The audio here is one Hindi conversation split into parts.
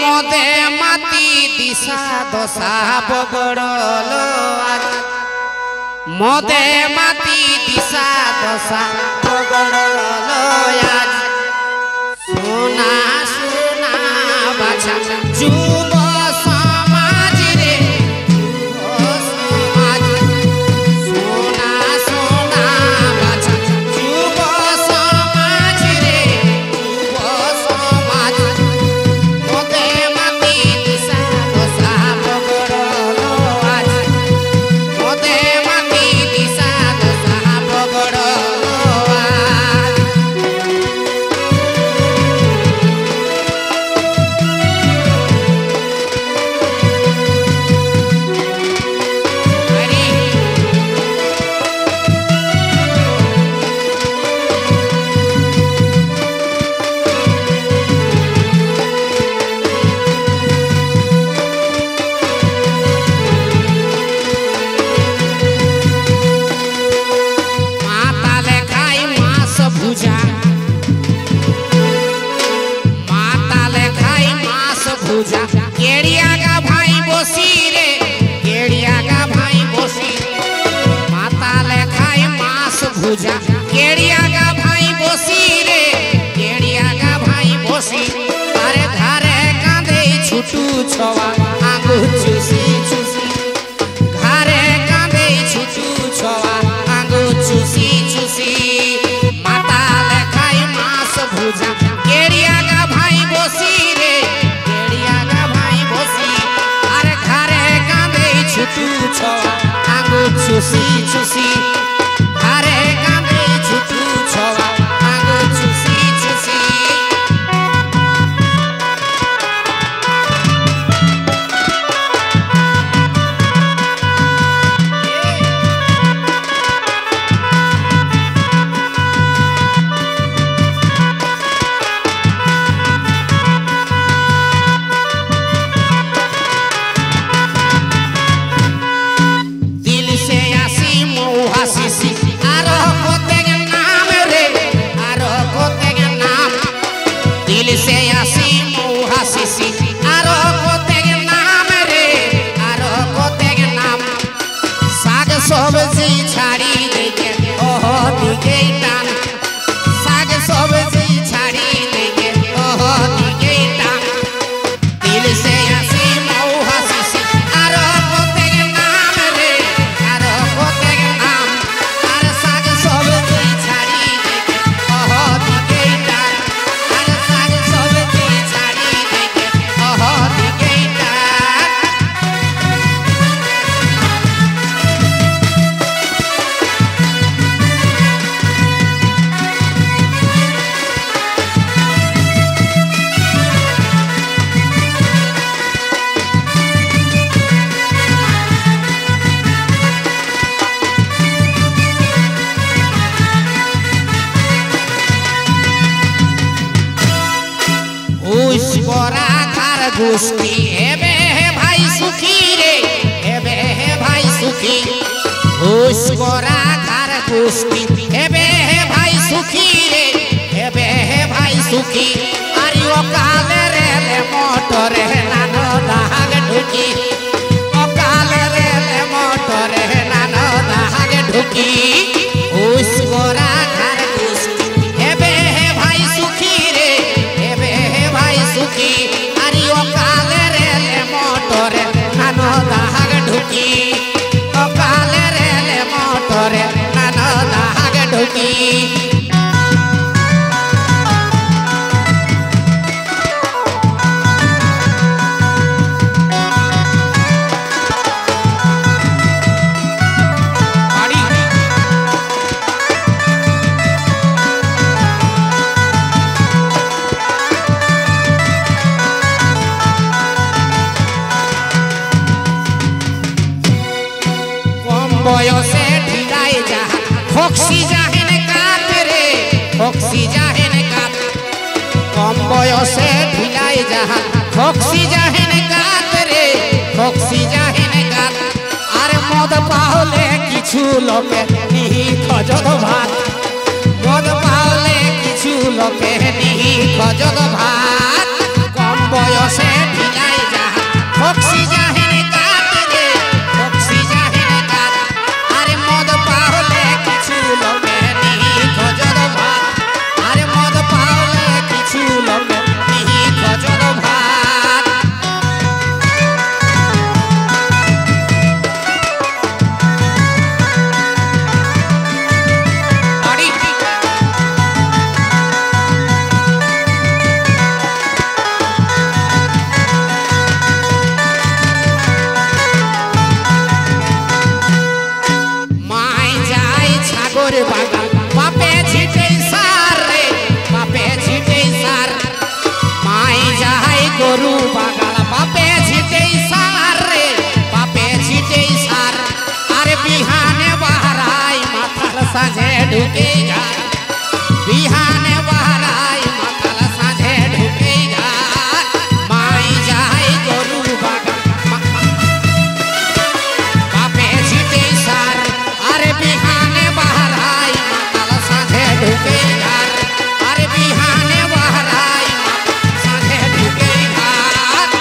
মদে মাতি দিশা দশা বগড়ল মদে মাতি দিশা দশা বগড়ল আজ সোনা সোনা বাছা যুব সমাজ রে সমাজ সোনা সোনা বাছা যুব সমাজ রে যুব সমাজ মদে মাতি দিশা দশা বগড়ল আজ মদে মাতি দিশা দশা বগড়ল আজ केड़िया का भाई बोसी रे केड़िया का भाई बोसी माता ले खाई मांस भुजा केड़िया का भाई बोसी रे केड़िया का भाई बोसी अरे घरे कांदे छुटू छवा आंगू चूसी चूसी घरे कांदे छुटू छवा आंगू चूसी चूसी माता ले खाई मांस भुजा केड़िया का भाई बोसी रे छुटू छवा आंगू चूसी चूसी घरे कांदे छुटू छवा आंगू चूसी चूसी से आसी मुहा सीसी आरो कोतेग नाम रे आरो कोतेग नाम साग सब्जी छाड़ी देके ओहो दिके टान साग सब्जी छाड़ी देके ओहो दिके टान दिल से आसी मुहा सीसी आरो कोतेग नाम रे आरो कोतेग नाम आर साग सब्जी छाड़ी देके ओहो दिके टान बरा खार गोष्ठी हेबे हे भाई सुखी रे हेबे हे भाई सुखी होश बरा खार गोष्ठी हेबे हे भाई सुखी रे हेबे हे भाई सुखी अरे ओ काले रे ले मोटर हे नानो दाग ढुकी ओ काले रे ले मोटर हे नानो दाग ढुकी होश बरा खार गोष्ठी हेबे हे भाई सुखी रे हेबे हे भाई सुखी अरे ओ काले रे ले मोटर नानो दाग ढुकी ओ काले रे ले मोटर नानो दाग ढुकी बयसे ढिलाई जा खोक्सी जाहेन कात रे खोक्सी जाहेन कात कम बयसे ढिलाई जा खोक्सी जाहेन कात रे खोक्सी जाहेन कात अरे मद पाहले किछु लोके निहि खजद भात मद पाहले किछु लोके निहि खजद भात कम बयसे साझे ढुके घर बिहाने बहराई माताल साझे ढुके घर माई जाए गरु बागान बापे छिटे सार अरे बिहाने बहराई माताल साझे ढुके घर अरे बिहाने बहराई साझे ढुके घर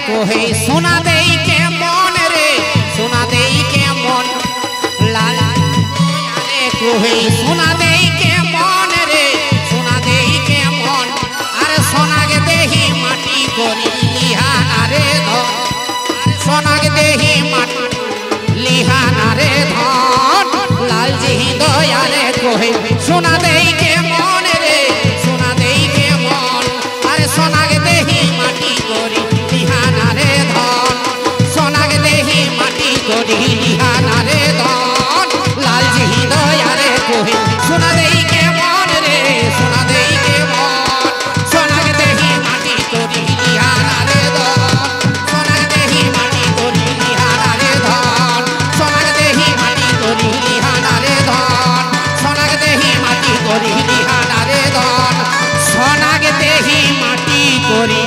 कोहे सुना दे के मन रे सुना दे के मन लाल रे कोहे सुना दे के मन रे सुना दे के मन अरे सोना के देही माटी कोरी लिहाना रे धन अरे सोना के देही माटी लिहाना रे धन लाल जी दया रे कोहे सुना दे के मन रे सुना दे के मन अरे सोना के देही माटी कोरी लिहाना रे धन सोना के देही माटी कोरी लिहाना रे धन लाल जी दया रे कोहे सुना दे के मन रे सुना दे के मन सोना के देही माटी कोरी लिहाना रे धन सोना के देही माटी कोरी लिहाना रे धन सोना के देही माटी कोरी लिहाना रे धन सोना के देही माटी कोरी लिहाना रे धन सोना के देही माटी कोरी